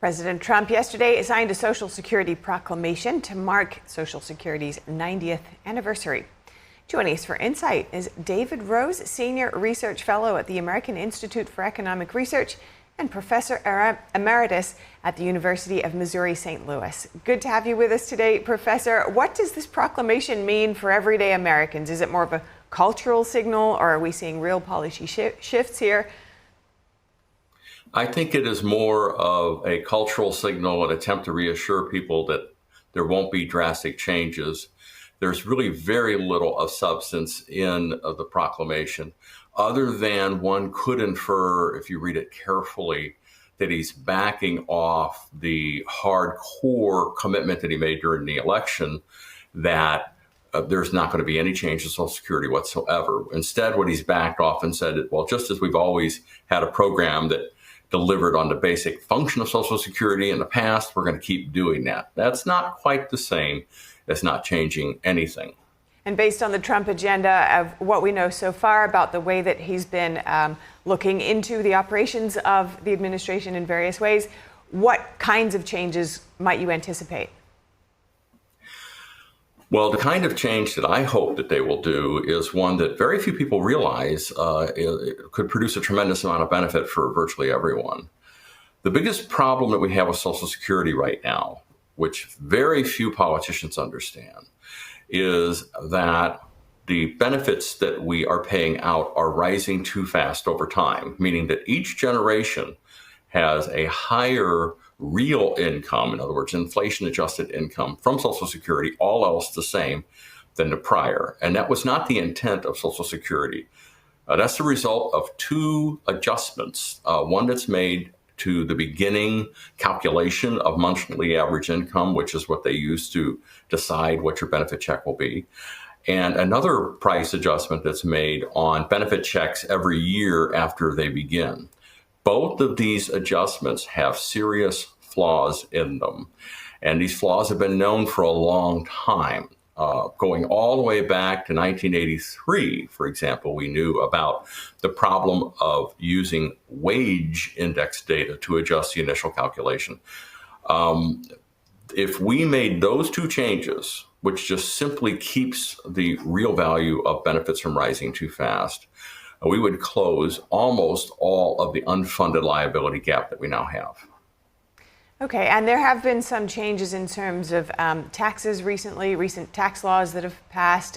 President Trump yesterday signed a Social Security proclamation to mark Social Security's 90th anniversary. Joining us for Insight is David Rose, Senior Research Fellow at the American Institute for Economic Research and Professor Emeritus at the University of Missouri-St. Louis. Good to have you with us today, Professor. What does this proclamation mean for everyday Americans? Is it more of a cultural signal, or are we seeing real policy shifts here? I think it is more of a cultural signal, an attempt to reassure people that there won't be drastic changes. There's really very little of substance in the proclamation, other than one could infer, if you read it carefully, that he's backing off the hardcore commitment that he made during the election that there's not going to be any change in Social Security whatsoever. Instead, what he's backed off and said, well, just as we've always had a program that delivered on the basic function of Social Security in the past, we're going to keep doing that. That's not quite the same as not changing anything. And based on the Trump agenda of what we know so far about the way that he's been looking into the operations of the administration in various ways, what kinds of changes might you anticipate? Well, the kind of change that I hope that they will do is one that very few people realize it could produce a tremendous amount of benefit for virtually everyone. The biggest problem that we have with Social Security right now, which very few politicians understand, is that the benefits that we are paying out are rising too fast over time, meaning that each generation has a higher real income, in other words, inflation-adjusted income from Social Security, all else the same, than the prior. And that was not the intent of Social Security. That's the result of two adjustments. One that's made to the beginning calculation of monthly average income, which is what they use to decide what your benefit check will be. And another price adjustment that's made on benefit checks every year after they begin. Both of these adjustments have serious flaws in them. And these flaws have been known for a long time. Going all the way back to 1983, for example, we knew about the problem of using wage index data to adjust the initial calculation. If we made those two changes, which just simply keeps the real value of benefits from rising too fast, we would close almost all of the unfunded liability gap that we now have. Okay, and there have been some changes in terms of taxes recently, recent tax laws that have passed.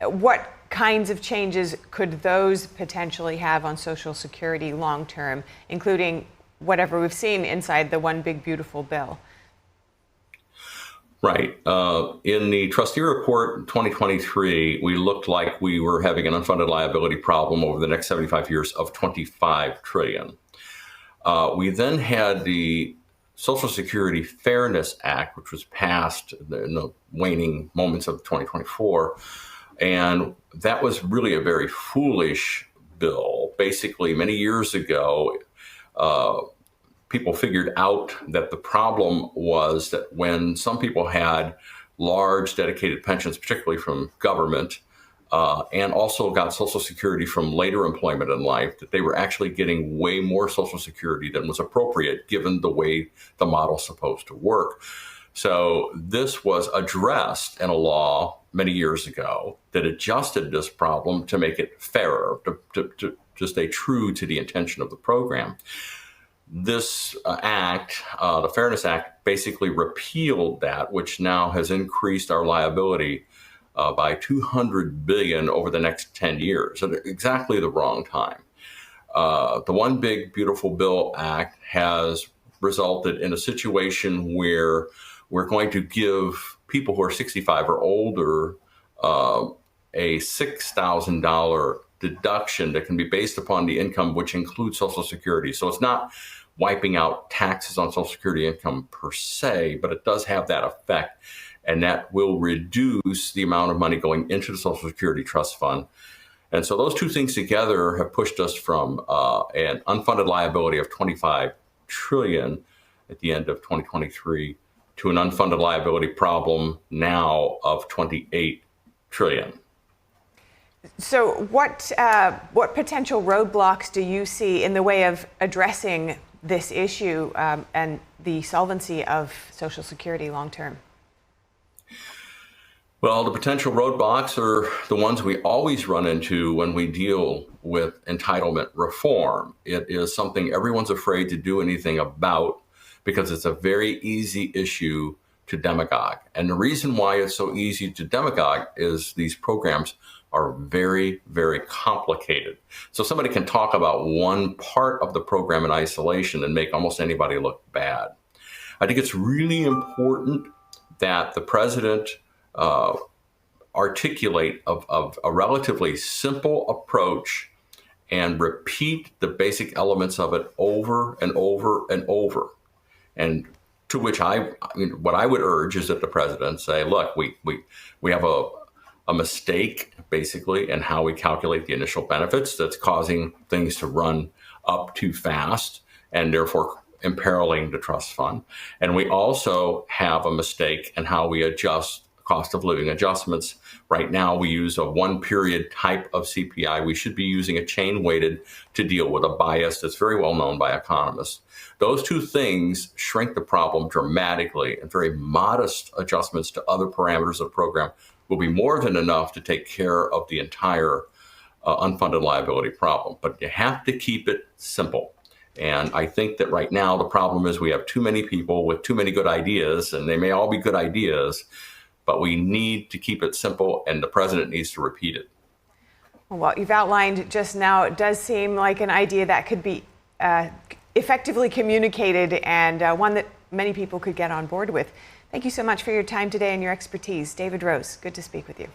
What kinds of changes could those potentially have on Social Security long term, including whatever we've seen inside the One Big Beautiful Bill? Right. In the trustee report in 2023, we looked like we were having an unfunded liability problem over the next 75 years of $25 trillion. We then had the Social Security Fairness Act, which was passed in the waning moments of 2024. And that was really a very foolish bill. Basically, many years ago, people figured out that the problem was that when some people had large dedicated pensions, particularly from government, and also got Social Security from later employment in life, that they were actually getting way more Social Security than was appropriate given the way the model's supposed to work. So this was addressed in a law many years ago that adjusted this problem to make it fairer, to stay true to the intention of the program. This act, the Fairness Act, basically repealed that, which now has increased our liability by $200 billion over the next 10 years, at exactly the wrong time. The One Big Beautiful Bill Act has resulted in a situation where we're going to give people who are 65 or older a $6,000 deduction that can be based upon the income, which includes Social Security. So it's not wiping out taxes on Social Security income per se, but it does have that effect. And that will reduce the amount of money going into the Social Security Trust Fund. And so those two things together have pushed us from an unfunded liability of $25 trillion at the end of 2023 to an unfunded liability problem now of $28 trillion. So what potential roadblocks do you see in the way of addressing this issue and the solvency of Social Security long term? Well, the potential roadblocks are the ones we always run into when we deal with entitlement reform. It is something everyone's afraid to do anything about because it's a very easy issue to demagogue. And the reason why it's so easy to demagogue is these programs are very, very complicated. So somebody can talk about one part of the program in isolation and make almost anybody look bad. I think it's really important that the president articulate of a relatively simple approach and repeat the basic elements of it over and over and over. And to which what I would urge is that the president say, look, we have a mistake basically in how we calculate the initial benefits that's causing things to run up too fast and therefore imperiling the trust fund. And we also have a mistake in how we adjust cost of living adjustments. Right now, we use a one period type of CPI. We should be using a chain weighted to deal with a bias that's very well known by economists. Those two things shrink the problem dramatically, and very modest adjustments to other parameters of the program will be more than enough to take care of the entire unfunded liability problem. But you have to keep it simple. And I think that right now the problem is we have too many people with too many good ideas, and they may all be good ideas, but we need to keep it simple, and the president needs to repeat it. Well, what you've outlined just now, it does seem like an idea that could be effectively communicated and one that many people could get on board with. Thank you so much for your time today and your expertise. David Rose, good to speak with you.